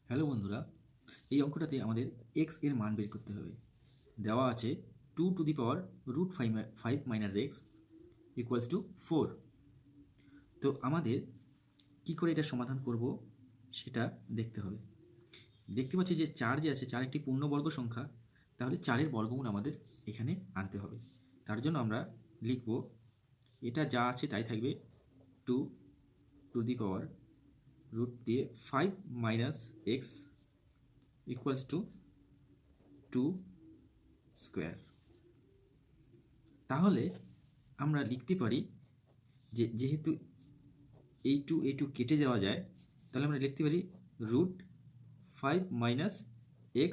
Hello বন্ধুরা, এই অঙ্কটাতে আমাদের এক্স এর মান বের করতে হবে। দেওয়া আছে 2^5 - x = 4। তো আমাদের কি করে এটা সমাধান করব সেটা দেখতে হবে। দেখতে পাচ্ছি যে 4 যে আছে, 4 একটি পূর্ণবর্গ সংখ্যা, তাহলে 4-এর বর্গমূল আমাদের এখানে আনতে হবে। তার জন্য আমরা লিখব, এটা যা আছে তাই থাকবে, 2^5 - x = 2 স্কোয়ার। তাহলে আমরা লিখতে পারি যে যেহেতু এই টু কেটে দেওয়া যায়, তাহলে আমরা লিখতে পারি √5 - x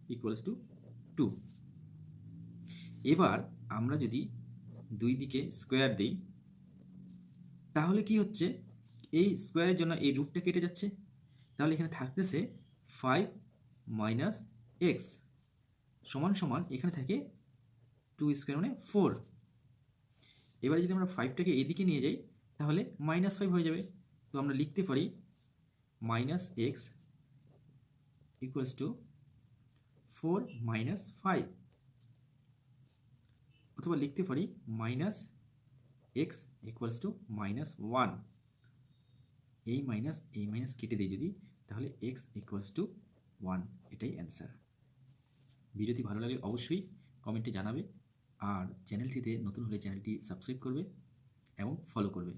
= 2। এবার আমরা যদি দুই দিকে স্কোয়ার দিই, তাহলে কি হচ্ছে, এই স্কোয়ারের জন্য এই রুটটা কেটে যাচ্ছে, তাহলে এখানে থাকতেছে 5 - x সমান সমান এখানে থাকে 2 স্কোয়ার মানে 4। এবারে যদি আমরা 5টাকে এদিকে নিয়ে যাই, তাহলে -5 হয়ে যাবে। তো আমরা লিখতে পারি -x = 4 - 5, অথবা লিখতে পারি -x = -1। এই মাইনাস কেটে দিই যদি, তাহলে x = 1। এটাই অ্যান্সার। ভিডিওটি ভালো লাগলে অবশ্যই কমেন্টে জানাবে, আর চ্যানেলটিতে নতুন হলে চ্যানেলটি সাবস্ক্রাইব করবে এবং ফলো করবে।